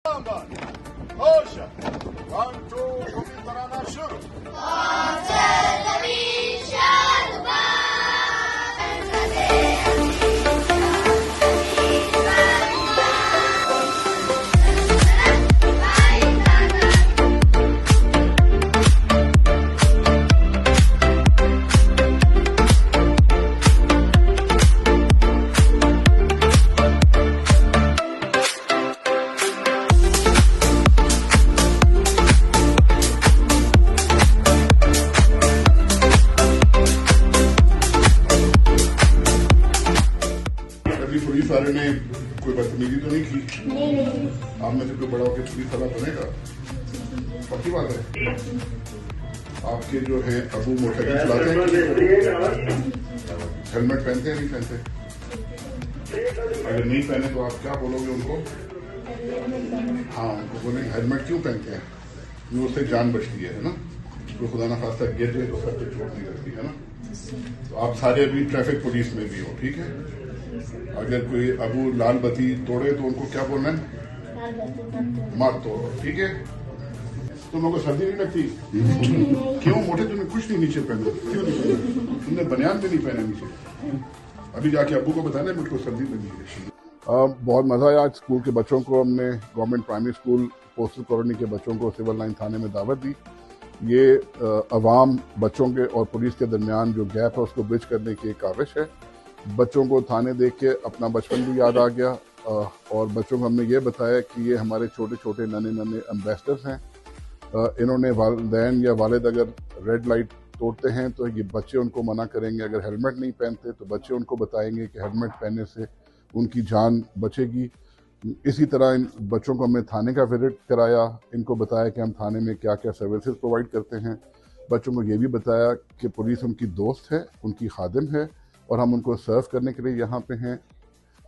होश 1 2 तराना शुरू। पुलिस वाले ने कोई बदतमीजी तो नहीं की? नहीं। आप में से कोई बड़ा होकर पुलिस वाला बनेगा? पक्की बात है। आपके जो है अबू मोटरसाइकिल चलाते हैं, हेलमेट पहनते हैं नहीं पहनते? अगर नहीं पहने तो आप क्या बोलोगे उनको? हाँ, उनको बोलेंगे हेलमेट क्यों पहनते हैं? ये उससे जान बचती है ना? तो खुदा ना खास्ता गिर जाए तो सर पे चोट नहीं लगती है ना? तो आप सारे अभी ट्रैफिक पुलिस में भी हो, ठीक है? अगर कोई अबू लाल बत्ती तोड़े तो उनको क्या बोलना है? मत तोड़ो, ठीक है? तुम लोगों को सर्दी नहीं लगती? क्यों मोटे? तुमने कुछ नहीं नीचे पहने, क्यों नहीं पहने? तुमने बनियान भी नहीं पहने नीचे। अभी जाके अबू को बताना मुझको सर्दी लगी है। बहुत मजा आया। आज स्कूल के बच्चों को हमने government primary school postal colony के बच्चों को सिविल लाइन थाने में दावत दी। ये अवाम बच्चों के और पुलिस के दरमियान जो गैप है उसको ब्रिज करने की एक काविश है। बच्चों को थाने देख के अपना बचपन भी याद आ गया और बच्चों को हमने ये बताया कि ये हमारे छोटे छोटे नन्हे नन्हे एम्बेसडर्स हैं। इन्होंने वालिदैन या वालिद अगर रेड लाइट तोड़ते हैं तो ये बच्चे उनको मना करेंगे। अगर हेलमेट नहीं पहनते तो बच्चे उनको बताएंगे कि हेलमेट पहनने से उनकी जान बचेगी। इसी तरह इन बच्चों को हमने थाने का विजिट कराया, इनको बताया कि हम थाने में क्या क्या सर्विसेज प्रोवाइड करते हैं। बच्चों को ये भी बताया कि पुलिस उनकी दोस्त है, उनकी खादिम है और हम उनको सर्व करने के लिए यहाँ पे हैं।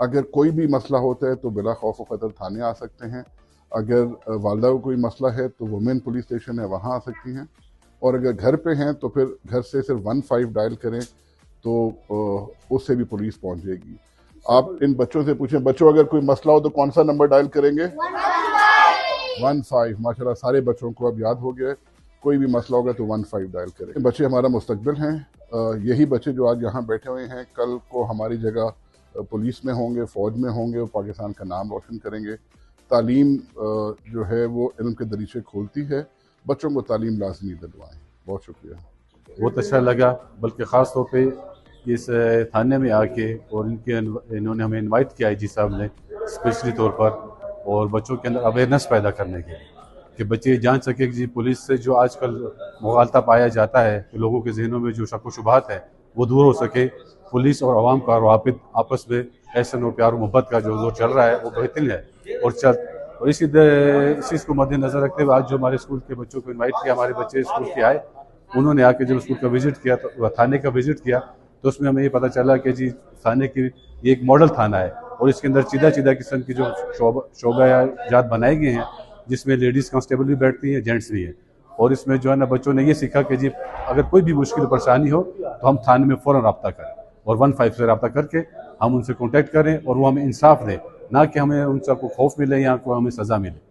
अगर कोई भी मसला होता है तो बिला खौफ खतर थाने आ सकते हैं। अगर वालदा को कोई मसला है तो वुमेन पुलिस स्टेशन है, वहाँ आ सकती हैं। और अगर घर पे हैं तो फिर घर से सिर्फ 15 डायल करें तो उससे भी पुलिस पहुँच जाएगी। आप इन बच्चों से पूछें, बच्चों अगर कोई मसला हो तो कौन सा नंबर डायल करेंगे? 15। माशाल्लाह सारे बच्चों को अब याद हो गया है। कोई भी मसला होगा तो 15 डायल करें। बच्चे हमारा मुस्तकबिल हैं। यही बच्चे जो आज यहाँ बैठे हुए हैं कल को हमारी जगह पुलिस में होंगे, फौज में होंगे और पाकिस्तान का नाम रोशन करेंगे। तालीम जो है वो इल्म के दरीचे खोलती है। बच्चों को तालीम लाजमी दिलवाएं। बहुत शुक्रिया। बहुत अच्छा लगा, बल्कि ख़ास तौर पे इस थाने में आके और इन्होंने हमें इनवाइट किया है जी साहब ने स्पेशली तौर पर, और बच्चों के अंदर अवेयरनेस पैदा करने के कि बच्चे जान सके कि जी पुलिस से जो आजकल मुगालता पाया जाता है, तो लोगों के जहनों में जो शक व शुबहात है वो दूर हो सके। पुलिस और आवाम का रवाबित आपस में एहसन और प्यार मोहब्बत का जो चल रहा है वो बेहतरीन है और इसी चीज़ को मद्देनजर रखते हुए आज जो हमारे स्कूल के बच्चों को इन्वाइट किया, हमारे बच्चे स्कूल के आए, उन्होंने आके जब स्कूल का विजिट किया तो थाने का विजिट किया तो उसमें हमें ये पता चला कि जी थाने की ये एक मॉडल थाना है और इसके अंदर सीधा किस्म की जो शोबा या जात बनाए गए हैं जिसमें लेडीज़ कांस्टेबल भी बैठती हैं, जेंट्स भी हैं। और इसमें जो है ना बच्चों ने ये सीखा कि जी अगर कोई भी मुश्किल परेशानी हो तो हम थाने में फ़ौरन रब्ता करें और 15 से रब्ता करके हम उनसे कॉन्टैक्ट करें और वो हमें इंसाफ दें, ना कि हमें उन सबको खौफ मिले या कोई हमें सज़ा मिले।